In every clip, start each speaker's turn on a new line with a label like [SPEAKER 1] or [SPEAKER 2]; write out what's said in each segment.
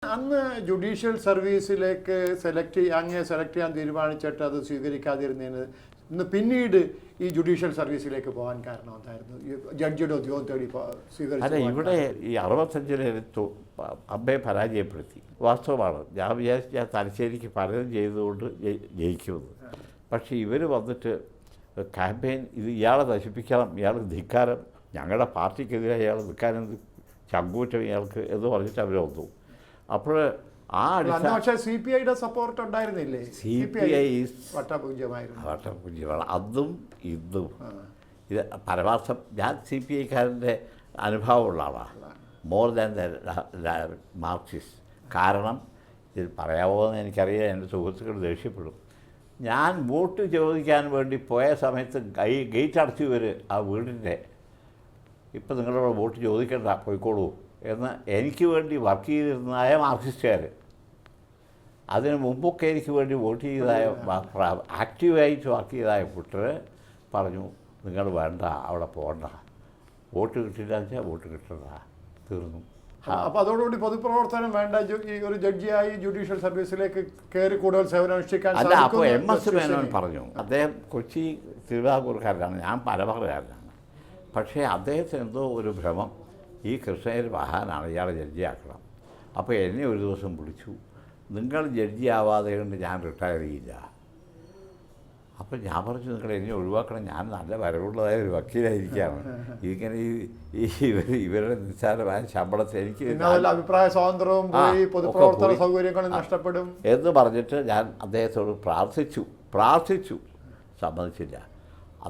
[SPEAKER 1] അന്ന് ജുഡീഷ്യൽ സർവീസിലേക്ക് അങ്ങേ സെലക്ട് ചെയ്യാൻ തീരുമാനിച്ചിട്ട് അത് സ്വീകരിക്കാതിരുന്നതിന് ഇന്ന് പിന്നീട് ഈ ജുഡീഷ്യൽ സർവീസിലേക്ക് പോകാൻ കാരണം എന്തായിരുന്നു? ജഡ്ജിയുടെ ഉദ്യോഗം തേടി
[SPEAKER 2] അല്ല, ഇവിടെ ഈ 65-ലെ അമ്മയെ പരാജയപ്പെടുത്തി. വാസ്തവമാണ്. ഞാൻ വിചാരിച്ചു ഞാൻ തലശ്ശേരിക്ക് പലതും ചെയ്തുകൊണ്ട് ജയിക്കുമെന്ന്. പക്ഷേ ഇവർ വന്നിട്ട് ക്യാമ്പയിൻ ഇയാളെ നശിപ്പിക്കണം, ഇയാൾ ധിക്കാരം, ഞങ്ങളുടെ പാർട്ടിക്കെതിരെ അയാൾ നിൽക്കാനെന്ത് ചങ്കൂറ്റം ഇയാൾക്ക് എന്ന് പറഞ്ഞിട്ട് അവർ വന്നു. അപ്പോൾ
[SPEAKER 1] പക്ഷേ CPIയുടെ സപ്പോർട്ട് ഉണ്ടായിരുന്നില്ലേ?
[SPEAKER 2] CPI
[SPEAKER 1] വട്ടപൂജ്യമായിരുന്നു
[SPEAKER 2] അന്നും ഇന്നും. ഇത് പരമാർത്ഥം ഞാൻ CPIക്കാരൻ്റെ അനുഭവമുള്ള ആളാണ്, മോർ ദാൻ മാർക്സിസ്റ്റ്. കാരണം ഇത് പറയാമോ എന്ന് എനിക്കറിയാം, എൻ്റെ സുഹൃത്തുക്കൾ ദേഷ്യപ്പെടും. ഞാൻ വോട്ട് ചോദിക്കാൻ വേണ്ടി പോയ സമയത്ത് ഗേറ്റ് അടച്ചു വരും ആ വീടിൻ്റെ. ഇപ്പം നിങ്ങളോട് വോട്ട് ചോദിക്കണ്ട, പോയിക്കോളൂ എന്ന് എനിക്ക് വേണ്ടി വർക്ക് ചെയ്തിരുന്നതായ മാർക്സിസ്റ്റുകാർ, അതിന് മുമ്പൊക്കെ എനിക്ക് വേണ്ടി വോട്ട് ചെയ്തതായ ആക്റ്റീവായിട്ട് വർക്ക് ചെയ്തതായ കൂട്ടർ പറഞ്ഞു, നിങ്ങൾ വേണ്ട, അവിടെ പോകണ്ട, വോട്ട് കിട്ടില്ല വെച്ചാൽ വോട്ട് കിട്ടണ്ട, തീർന്നു.
[SPEAKER 1] അപ്പോൾ അതോടുകൂടി പൊതുപ്രവർത്തനം വേണ്ട, ഒരു ജഡ്ജിയായി ജുഡീഷ്യൽ സർവീസിലേക്ക് കയറി കൂടുതൽ സേവനം അനുഷ്ഠിക്കാൻ.
[SPEAKER 2] അല്ല, അപ്പോൾ MS മേനോൻ പറഞ്ഞു, അദ്ദേഹം കൊച്ചി തിരുവിതാംകൂർക്കാരനാണ്, ഞാൻ പരമക്കാരനാണ്. പക്ഷേ അദ്ദേഹത്തിന് എന്തോ ഒരു ഭ്രമം, ഈ കൃഷ്ണയ്യർ മഹാനാണ്, ഇയാളെ ജഡ്ജിയാക്കണം. അപ്പോൾ എന്നെ ഒരു ദിവസം വിളിച്ചു, നിങ്ങൾ ജഡ്ജി ആവാതെ കൊണ്ട് ഞാൻ റിട്ടയർ ചെയ്യില്ല. അപ്പോൾ ഞാൻ പറഞ്ഞു, നിങ്ങൾ എന്നെ ഒഴിവാക്കണം, ഞാൻ നല്ല വരവുള്ളതായ ഒരു വക്കീലായിരിക്കുകയാണ്, ഇതിങ്ങനെ ഇവരുടെ നിസ്സാരമായ ശമ്പളത്തിൽ എനിക്ക്
[SPEAKER 1] അഭിപ്രായ സ്വാതന്ത്ര്യവും പൊതുപ്രവർത്തന സൗകര്യങ്ങളും നഷ്ടപ്പെടും
[SPEAKER 2] എന്ന് പറഞ്ഞിട്ട് ഞാൻ അദ്ദേഹത്തോട് പ്രാർത്ഥിച്ചു, സമ്മതിച്ചില്ല.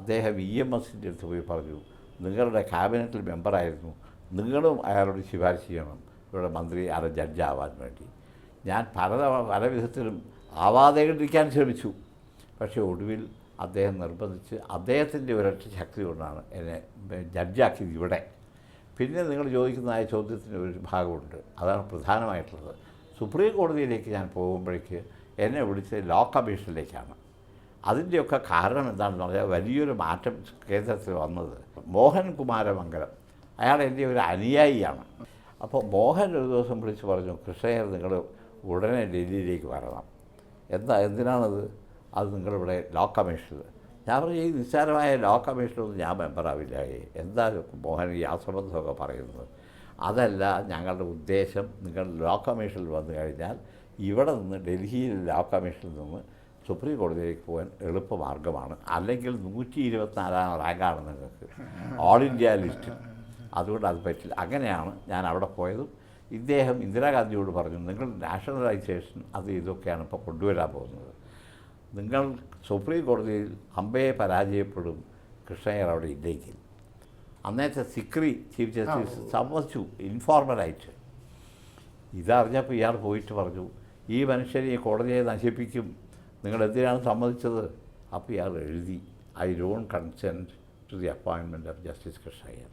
[SPEAKER 2] അദ്ദേഹം EMSൻ്റെ അടുത്ത് പോയി പറഞ്ഞു, നിങ്ങളുടെ ക്യാബിനറ്റിൽ മെമ്പറായിരുന്നു, നിങ്ങളും അയാളോട് ശുപാർശ ചെയ്യണം ഇവിടെ മന്ത്രി ജഡ്ജ് ആവാൻ വേണ്ടി. ഞാൻ പല വിധത്തിലും ആവാതെ ഇരിക്കാൻ ശ്രമിച്ചു. പക്ഷേ ഒടുവിൽ അദ്ദേഹം നിർബന്ധിച്ച്, അദ്ദേഹത്തിൻ്റെ ഒരൊറ്റ ശക്തി കൊണ്ടാണ് എന്നെ ജഡ്ജാക്കിയത് ഇവിടെ. പിന്നെ നിങ്ങൾ ചോദിക്കുന്നതായ ചോദ്യത്തിന് ഒരു ഭാഗമുണ്ട്, അതാണ് പ്രധാനമായിട്ടുള്ളത്. സുപ്രീം കോടതിയിലേക്ക് ഞാൻ പോകുമ്പോഴേക്ക് എന്നെ വിളിച്ചത് ലോ കമ്മീഷനിലേക്കാണ്. അതിൻ്റെയൊക്കെ കാരണം എന്താണെന്ന് പറഞ്ഞാൽ, വലിയൊരു മാറ്റം കേന്ദ്രത്തിൽ വന്നത് മോഹൻ കുമാരമംഗലം, അയാൾ എൻ്റെ ഒരു അനുയായിയാണ്. അപ്പോൾ മോഹൻ ഒരു ദിവസം വിളിച്ച് പറഞ്ഞു, കൃഷ്ണയ്യർ നിങ്ങൾ ഉടനെ ഡൽഹിയിലേക്ക് വരണം. എന്തിനാണത്? അത് നിങ്ങളിവിടെ ലോ കമ്മീഷനിൽ. ഞാൻ പറഞ്ഞു, ഈ നിസ്സാരമായ ലോ കമ്മീഷനൊന്നും ഞാൻ മെമ്പറാവില്ല. എന്താ മോഹൻ ഈ അസംബന്ധമൊക്കെ പറയുന്നത്? അതല്ല, ഞങ്ങളുടെ ഉദ്ദേശം നിങ്ങൾ ലോ കമ്മീഷനിൽ വന്നു കഴിഞ്ഞാൽ ഇവിടെ നിന്ന് ഡൽഹിയിൽ ലോ കമ്മീഷനിൽ നിന്ന് സുപ്രീം കോടതിയിലേക്ക് പോകാൻ എളുപ്പമാർഗ്ഗമാണ്. അല്ലെങ്കിൽ 124-ാം റാങ്കാണ് നിങ്ങൾക്ക് ഓൾ ഇന്ത്യ ലിസ്റ്റിൽ. അതുകൊണ്ട് അത് പറ്റില്ല. അങ്ങനെയാണ് ഞാൻ അവിടെ പോയതും. ഇദ്ദേഹം ഇന്ദിരാഗാന്ധിയോട് പറഞ്ഞു, നിങ്ങൾ നാഷണലൈസേഷൻ അത് ഇതൊക്കെയാണ് ഇപ്പോൾ കൊണ്ടുവരാൻ പോകുന്നത്, നിങ്ങൾ സുപ്രീം കോടതിയിൽ അമ്പയെ പരാജയപ്പെടും കൃഷ്ണയ്യർ അവിടെ ഇല്ലെങ്കിൽ. അന്നേരത്തെ സിക്രി ചീഫ് ജസ്റ്റിസ് സമ്മതിച്ചു, ഇൻഫോർമലായിട്ട്. ഇതറിഞ്ഞപ്പോൾ ഇയാൾ പോയിട്ട് പറഞ്ഞു, ഈ മനുഷ്യൻ ഈ കോടതിയെ നശിപ്പിക്കും, നിങ്ങൾ എന്തിനാണ് സമ്മതിച്ചത്? അപ്പോൾ ഇയാൾ എഴുതി, I don't consent to the appointment of Justice Krishna Iyer.